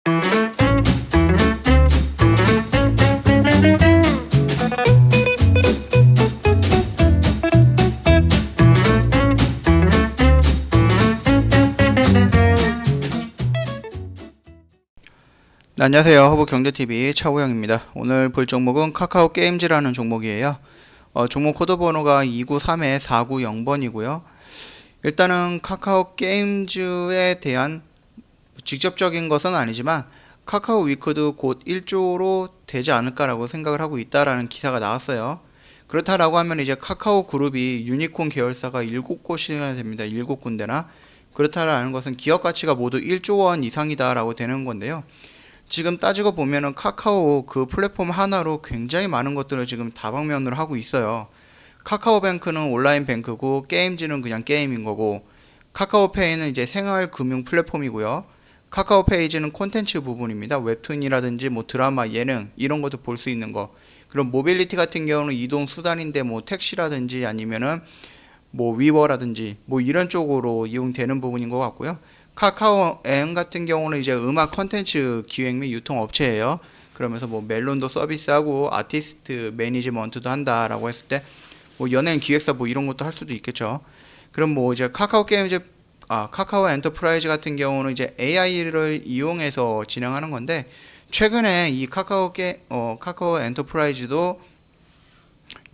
네, 안녕하세요. 허브경제TV 차우영입니다. 오늘 볼 종목은 카카오게임즈라는 종목이에요. 종목 코드 번호가 293-490번이고요. 일단은 카카오게임즈에 대한 직접적인 것은 아니지만 카카오 위크도 곧 1조로 되지 않을까라고 생각을 하고 있다라는 기사가 나왔어요. 그렇다라고 하면 이제 카카오 그룹이 유니콘 계열사가 7곳이나 됩니다. 7군데나. 그렇다라는 것은 기업 가치가 모두 1조 원 이상이다라고 되는 건데요. 지금 따지고 보면은 카카오 그 플랫폼 하나로 굉장히 많은 것들을 지금 다방면으로 하고 있어요. 카카오뱅크는 온라인 뱅크고 게임즈는 그냥 게임인 거고, 카카오페이는 이제 생활 금융 플랫폼이고요. 카카오페이지는 콘텐츠 부분입니다. 웹툰이라든지 뭐 드라마, 예능 이런 것도 볼 수 있는 거. 그럼 모빌리티 같은 경우는 이동 수단인데 뭐 택시라든지 아니면은 뭐 위버라든지 뭐 이런 쪽으로 이용되는 부분인 것 같고요. 카카오 M 같은 경우는 이제 음악 컨텐츠 기획 및 유통 업체예요. 그러면서 뭐 멜론도 서비스하고 아티스트 매니지먼트도 한다라고 했을 때 뭐 연예인 기획사 뭐 이런 것도 할 수도 있겠죠. 그럼 뭐 이제 카카오 엔터프라이즈 같은 경우는 이제 AI를 이용해서 진행하는 건데, 최근에 이 카카오 엔터프라이즈도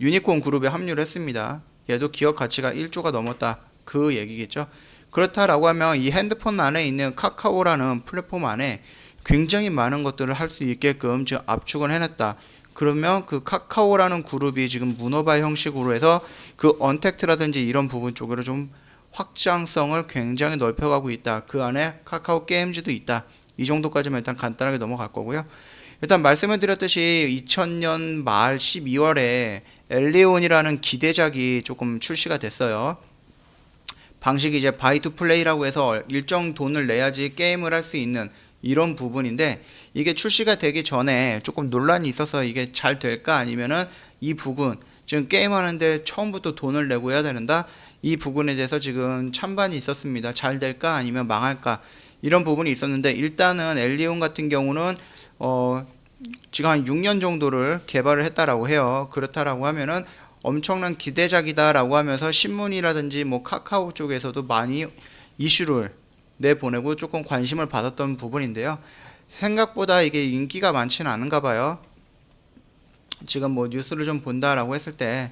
유니콘 그룹에 합류를 했습니다. 얘도 기업 가치가 1조가 넘었다, 그 얘기겠죠. 그렇다라고 하면 이 핸드폰 안에 있는 카카오라는 플랫폼 안에 굉장히 많은 것들을 할 수 있게끔 지금 압축을 해놨다. 그러면 그 카카오라는 그룹이 지금 문어발 형식으로 해서 그 언택트라든지 이런 부분 쪽으로 좀 확장성을 굉장히 넓혀가고 있다. 그 안에 카카오 게임즈도 있다. 이 정도까지만 일단 간단하게 넘어갈 거고요. 일단 말씀을 드렸듯이 2000년 말 12월에 엘리온이라는 기대작이 조금 출시가 됐어요. 방식이 이제 바이 투 플레이라고 해서 일정 돈을 내야지 게임을 할 수 있는 이런 부분인데, 이게 출시가 되기 전에 조금 논란이 있어서 이게 잘 될까, 아니면은 이 부분 지금 게임하는데 처음부터 돈을 내고 해야 된다, 이 부분에 대해서 지금 찬반이 있었습니다. 잘 될까 아니면 망할까, 이런 부분이 있었는데, 일단은 엘리온 같은 경우는 지금 한 6년 정도를 개발을 했다라고 해요. 그렇다라고 하면은 엄청난 기대작이다라고 하면서 신문이라든지 뭐 카카오 쪽에서도 많이 이슈를 내보내고 조금 관심을 받았던 부분인데요. 생각보다 이게 인기가 많지는 않은가 봐요. 지금 뭐 뉴스를 좀 본다라고 했을 때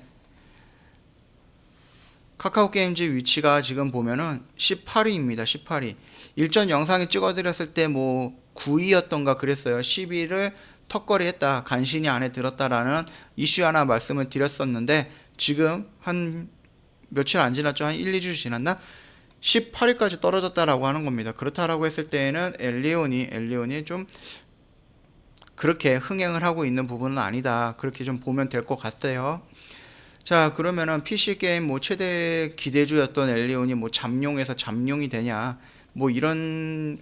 카카오 게임즈 위치가 지금 보면은 18위입니다. 18위. 일전 영상에 찍어드렸을 때 뭐 9위였던가 그랬어요. 10위를 턱걸이 했다, 간신히 안에 들었다라는 이슈 하나 말씀을 드렸었는데, 지금 한 며칠 안 지났죠? 한 1, 2주 지났나? 18위까지 떨어졌다라고 하는 겁니다. 그렇다라고 했을 때에는 엘리온이 좀 그렇게 흥행을 하고 있는 부분은 아니다, 그렇게 좀 보면 될 것 같아요. 자, 그러면은 PC게임 뭐 최대 기대주였던 엘리온이 뭐 잠룡에서 잠룡이 되냐, 뭐 이런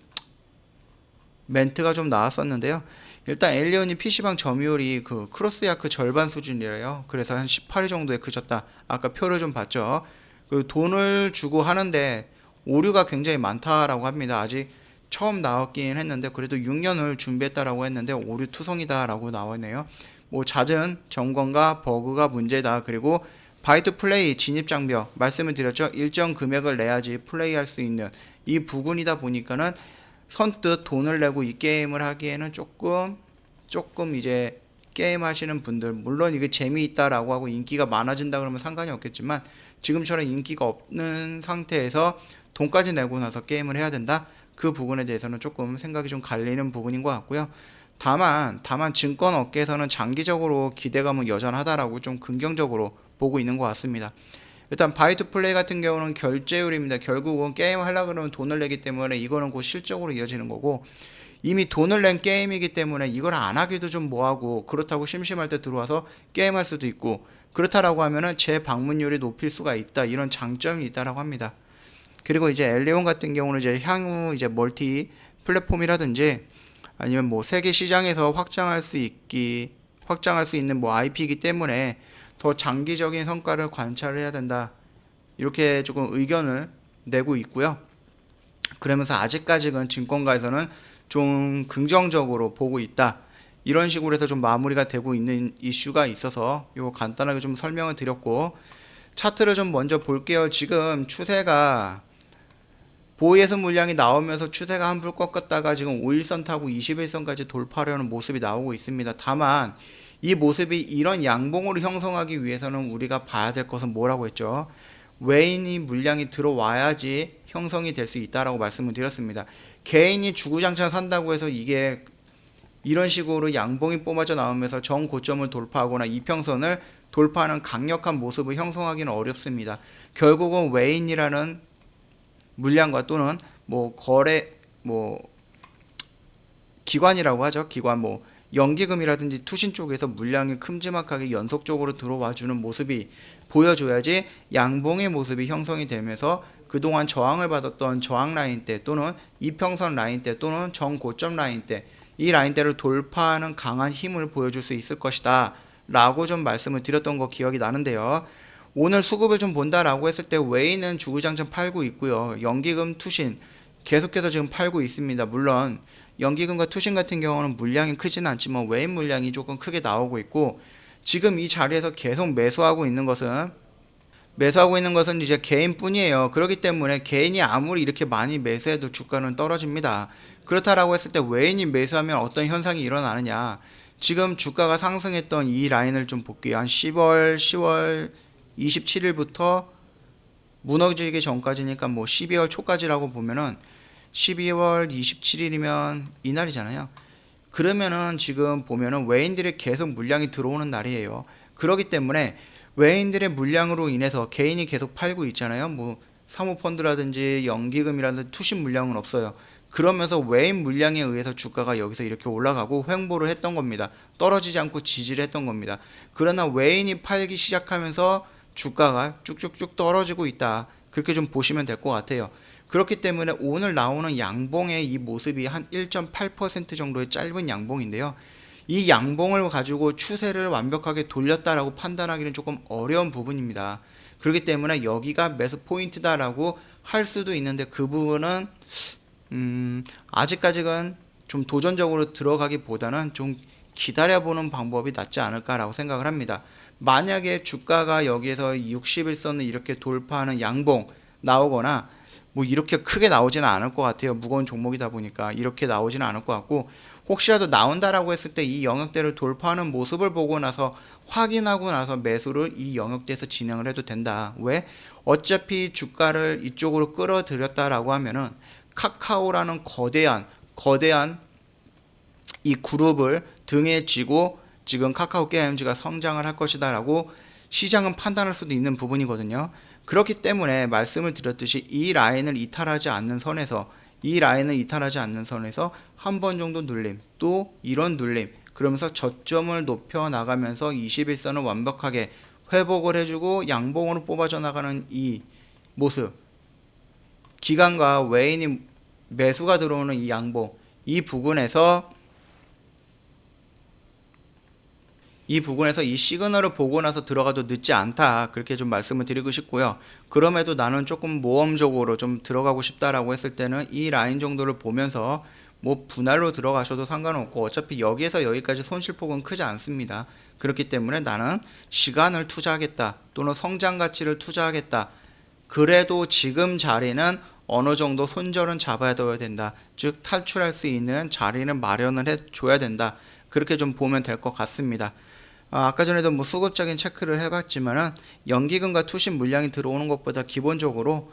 멘트가 좀 나왔었는데요. 일단 엘리온이 PC방 점유율이 그 크로스야크 절반 수준이래요. 그래서 한 18위 정도에 그쳤다. 아까 표를 좀 봤죠. 그 돈을 주고 하는데 오류가 굉장히 많다라고 합니다. 아직 처음 나왔긴 했는데 그래도 6년을 준비했다라고 했는데 오류 투성이다라고 나오네요. 뭐 잦은 점검과 버그가 문제다. 그리고 바이 투 플레이 진입 장벽 말씀을 드렸죠. 일정 금액을 내야지 플레이할 수 있는 이 부분이다 보니까는 선뜻 돈을 내고 이 게임을 하기에는 조금 이제 게임 하시는 분들, 물론 이게 재미있다라고 하고 인기가 많아진다 그러면 상관이 없겠지만, 지금처럼 인기가 없는 상태에서 돈까지 내고 나서 게임을 해야 된다, 그 부분에 대해서는 조금 생각이 좀 갈리는 부분인 것 같고요. 다만 증권 업계에서는 장기적으로 기대감은 여전하다라고 좀 긍정적으로 보고 있는 것 같습니다. 일단 바이 투 플레이 같은 경우는 결제율입니다. 결국은 게임 하려고 그러면 돈을 내기 때문에 이거는 곧 실적으로 이어지는 거고, 이미 돈을 낸 게임이기 때문에 이걸 안 하기도 좀 뭐하고, 그렇다고 심심할 때 들어와서 게임할 수도 있고, 그렇다라고 하면은 재방문율이 높일 수가 있다, 이런 장점이 있다라고 합니다. 그리고 이제 엘리온 같은 경우는 이제 향후 이제 멀티 플랫폼이라든지 아니면 뭐 세계 시장에서 확장할 수 있는 뭐 IP이기 때문에 더 장기적인 성과를 관찰을 해야 된다, 이렇게 조금 의견을 내고 있고요. 그러면서 아직까지는 증권가에서는 좀 긍정적으로 보고 있다. 이런 식으로 해서 좀 마무리가 되고 있는 이슈가 있어서 요 간단하게 좀 설명을 드렸고, 차트를 좀 먼저 볼게요. 지금 추세가 보이에서 물량이 나오면서 추세가 한풀 꺾었다가 지금 5일선 타고 21선까지 돌파하려는 모습이 나오고 있습니다. 다만 이 모습이 이런 양봉으로 형성하기 위해서는 우리가 봐야 될 것은 뭐라고 했죠? 외인이 물량이 들어와야지 형성이 될 수 있다라고 말씀을 드렸습니다. 개인이 주구장창 산다고 해서 이게 이런 식으로 양봉이 뿜어져 나오면서 정고점을 돌파하거나 이평선을 돌파하는 강력한 모습을 형성하기는 어렵습니다. 결국은 외인이라는 물량과 또는 뭐 거래 기관이라고 하죠. 기관 연기금이라든지 투신 쪽에서 물량이 큼지막하게 연속적으로 들어와 주는 모습이 보여줘야지 양봉의 모습이 형성이 되면서 그동안 저항을 받았던 저항 라인대 또는 이평선 라인대 또는 정고점 라인대, 이 라인대를 돌파하는 강한 힘을 보여줄 수 있을 것이다 라고 좀 말씀을 드렸던 거 기억이 나는데요. 오늘 수급을 좀 본다라고 했을 때 외인은 주구장창 팔고 있고요. 연기금, 투신 계속해서 지금 팔고 있습니다. 물론 연기금과 투신 같은 경우는 물량이 크지는 않지만 외인 물량이 조금 크게 나오고 있고, 지금 이 자리에서 계속 매수하고 있는 것은 이제 개인뿐이에요. 그렇기 때문에 개인이 아무리 이렇게 많이 매수해도 주가는 떨어집니다. 그렇다라고 했을 때 외인이 매수하면 어떤 현상이 일어나느냐, 지금 주가가 상승했던 이 라인을 좀 볼게요. 한 10월 27일부터 무너지기 전까지니까 12월 초까지라고 보면은 12월 27일이면 이날이잖아요. 그러면은 지금 보면은 외인들이 계속 물량이 들어오는 날이에요. 그렇기 때문에 외인들의 물량으로 인해서 개인이 계속 팔고 있잖아요. 사모펀드라든지 연기금이라든지 투신 물량은 없어요. 그러면서 외인 물량에 의해서 주가가 여기서 이렇게 올라가고 횡보를 했던 겁니다. 떨어지지 않고 지지를 했던 겁니다. 그러나 외인이 팔기 시작하면서 주가가 쭉쭉쭉 떨어지고 있다. 그렇게 좀 보시면 될 것 같아요. 그렇기 때문에 오늘 나오는 양봉의 이 모습이 한 1.8% 정도의 짧은 양봉인데요. 이 양봉을 가지고 추세를 완벽하게 돌렸다라고 판단하기는 조금 어려운 부분입니다. 그렇기 때문에 여기가 매수 포인트다라고 할 수도 있는데, 그 부분은 아직까지는 좀 도전적으로 들어가기보다는 좀 기다려보는 방법이 낫지 않을까라고 생각을 합니다. 만약에 주가가 여기에서 60일선을 이렇게 돌파하는 양봉 나오거나 이렇게 크게 나오지는 않을 것 같아요. 무거운 종목이다 보니까 이렇게 나오지는 않을 것 같고, 혹시라도 나온다라고 했을 때 이 영역대를 돌파하는 모습을 보고 나서 확인하고 나서 매수를 이 영역대에서 진행을 해도 된다. 왜? 어차피 주가를 이쪽으로 끌어들였다라고 하면은 카카오라는 거대한 이 그룹을 등에 쥐고 지금 카카오 게임즈가 성장을 할 것이다 라고 시장은 판단할 수도 있는 부분이거든요. 그렇기 때문에 말씀을 드렸듯이 이 라인을 이탈하지 않는 선에서 한 번 정도 눌림, 또 이런 눌림, 그러면서 저점을 높여 나가면서 21선을 완벽하게 회복을 해주고 양봉으로 뽑아져 나가는 이 모습, 기관과 외인이 매수가 들어오는 이 양봉, 이 부분에서 이 시그널을 보고 나서 들어가도 늦지 않다, 그렇게 좀 말씀을 드리고 싶고요. 그럼에도 나는 조금 모험적으로 좀 들어가고 싶다라고 했을 때는 이 라인 정도를 보면서 분할로 들어가셔도 상관없고, 어차피 여기에서 여기까지 손실폭은 크지 않습니다. 그렇기 때문에 나는 시간을 투자하겠다 또는 성장 가치를 투자하겠다, 그래도 지금 자리는 어느 정도 손절은 잡아야 된다. 즉 탈출할 수 있는 자리는 마련을 해줘야 된다. 그렇게 좀 보면 될 것 같습니다. 아까 전에도 수급적인 체크를 해봤지만은 연기금과 투신 물량이 들어오는 것보다 기본적으로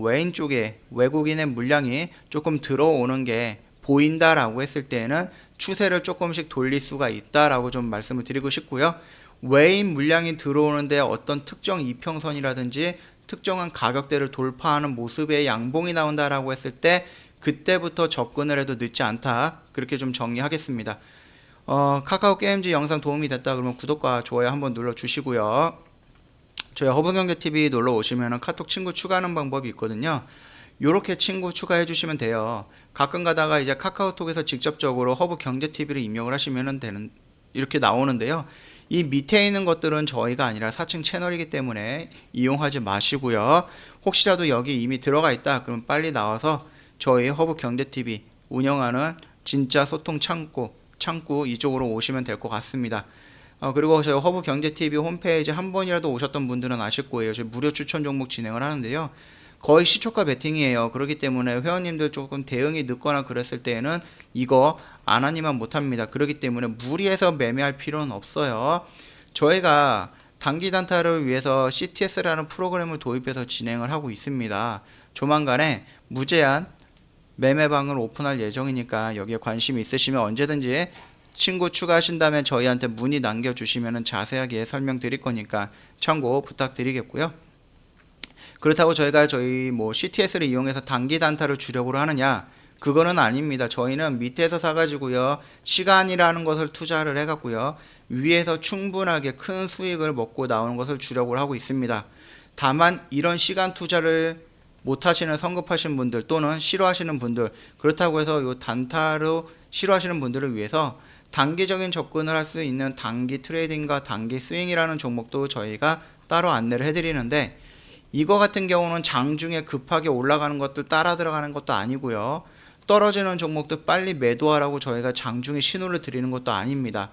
외인 쪽에 외국인의 물량이 조금 들어오는 게 보인다라고 했을 때는 추세를 조금씩 돌릴 수가 있다라고 좀 말씀을 드리고 싶고요. 외인 물량이 들어오는데 어떤 특정 이평선이라든지 특정한 가격대를 돌파하는 모습의 양봉이 나온다라고 했을 때 그때부터 접근을 해도 늦지 않다, 그렇게 좀 정리하겠습니다. 카카오 게임즈 영상 도움이 됐다 그러면 구독과 좋아요 한번 눌러주시고요. 저희 허브경제TV 놀러 오시면 카톡 친구 추가하는 방법이 있거든요. 요렇게 친구 추가해 주시면 돼요. 가끔 가다가 이제 카카오톡에서 직접적으로 허브경제TV를 입력을 하시면 이렇게 나오는데요. 이 밑에 있는 것들은 저희가 아니라 사칭 채널이기 때문에 이용하지 마시고요. 혹시라도 여기 이미 들어가 있다 그러면 빨리 나와서 저희 허브경제TV 운영하는 진짜 소통 창구 이쪽으로 오시면 될 것 같습니다. 그리고 저희 허브경제TV 홈페이지 한 번이라도 오셨던 분들은 아실 거예요. 저희 무료 추천 종목 진행을 하는데요. 거의 시초가 베팅이에요. 그렇기 때문에 회원님들 조금 대응이 늦거나 그랬을 때에는 이거 안 하니만 못합니다. 그렇기 때문에 무리해서 매매할 필요는 없어요. 저희가 단기 단타를 위해서 CTS라는 프로그램을 도입해서 진행을 하고 있습니다. 조만간에 무제한 매매방을 오픈할 예정이니까 여기에 관심이 있으시면 언제든지 친구 추가하신다면 저희한테 문의 남겨주시면 자세하게 설명드릴 거니까 참고 부탁드리겠고요. 그렇다고 저희가 CTS를 이용해서 단기 단타를 주력으로 하느냐? 그거는 아닙니다. 저희는 밑에서 사가지고요, 시간이라는 것을 투자를 해갖고요, 위에서 충분하게 큰 수익을 먹고 나오는 것을 주력으로 하고 있습니다. 다만 이런 시간 투자를 못하시는 성급하신 분들 또는 싫어하시는 분들, 그렇다고 해서 이 단타로 싫어하시는 분들을 위해서 단기적인 접근을 할 수 있는 단기 트레이딩과 단기 스윙이라는 종목도 저희가 따로 안내를 해드리는데, 이거 같은 경우는 장중에 급하게 올라가는 것들 따라 들어가는 것도 아니고요, 떨어지는 종목도 빨리 매도하라고 저희가 장중에 신호를 드리는 것도 아닙니다.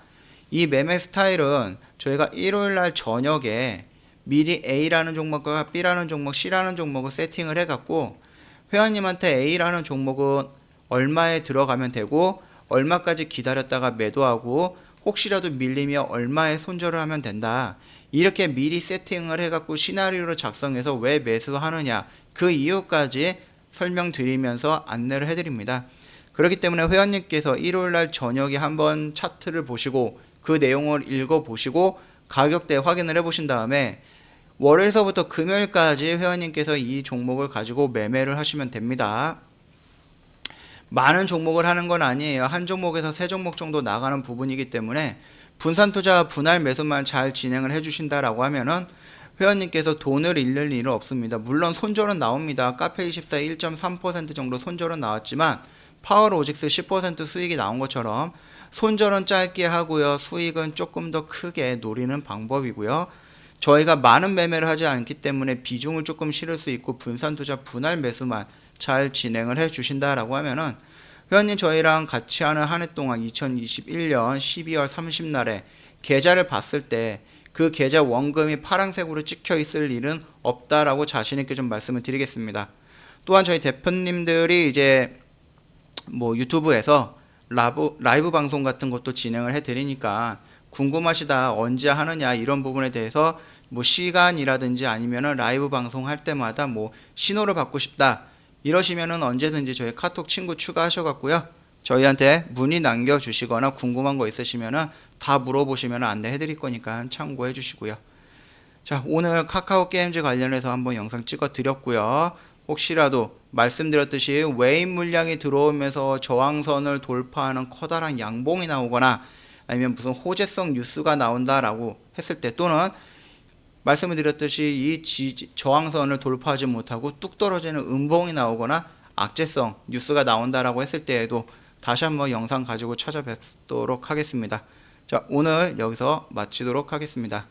이 매매 스타일은 저희가 일요일날 저녁에 미리 A라는 종목과 B라는 종목, C라는 종목을 세팅을 해갖고 회원님한테 A라는 종목은 얼마에 들어가면 되고 얼마까지 기다렸다가 매도하고 혹시라도 밀리면 얼마에 손절을 하면 된다, 이렇게 미리 세팅을 해갖고 시나리오를 작성해서 왜 매수하느냐 그 이유까지 설명드리면서 안내를 해드립니다. 그렇기 때문에 회원님께서 일요일날 저녁에 한번 차트를 보시고 그 내용을 읽어보시고 가격대 확인을 해보신 다음에 월요일서부터 금요일까지 회원님께서 이 종목을 가지고 매매를 하시면 됩니다. 많은 종목을 하는 건 아니에요. 한 종목에서 세 종목 정도 나가는 부분이기 때문에 분산 투자 분할 매수만 잘 진행을 해주신다라고 하면은 회원님께서 돈을 잃는 일은 없습니다. 물론 손절은 나옵니다. 카페24 1.3% 정도 손절은 나왔지만 파워로직스 10% 수익이 나온 것처럼 손절은 짧게 하고요, 수익은 조금 더 크게 노리는 방법이고요. 저희가 많은 매매를 하지 않기 때문에 비중을 조금 실을 수 있고 분산 투자 분할 매수만 잘 진행을 해 주신다라고 하면은 회원님 저희랑 같이 하는 한 해 동안 2021년 12월 30날에 계좌를 봤을 때 그 계좌 원금이 파란색으로 찍혀 있을 일은 없다라고 자신있게 좀 말씀을 드리겠습니다. 또한 저희 대표님들이 이제 유튜브에서 라이브 방송 같은 것도 진행을 해 드리니까 궁금하시다, 언제 하느냐 이런 부분에 대해서 시간이라든지 아니면은 라이브 방송 할 때마다 신호를 받고 싶다 이러시면은 언제든지 저희 카톡 친구 추가하셔갖고요, 저희한테 문의 남겨주시거나 궁금한 거 있으시면은 다 물어보시면 안내해 드릴 거니까 참고해 주시고요. 자, 오늘 카카오 게임즈 관련해서 한번 영상 찍어 드렸고요. 혹시라도 말씀드렸듯이 외인 물량이 들어오면서 저항선을 돌파하는 커다란 양봉이 나오거나 아니면 무슨 호재성 뉴스가 나온다라고 했을 때, 또는 말씀을 드렸듯이 이 저항선을 돌파하지 못하고 뚝 떨어지는 음봉이 나오거나 악재성 뉴스가 나온다라고 했을 때에도 다시 한번 영상 가지고 찾아뵙도록 하겠습니다. 자, 오늘 여기서 마치도록 하겠습니다.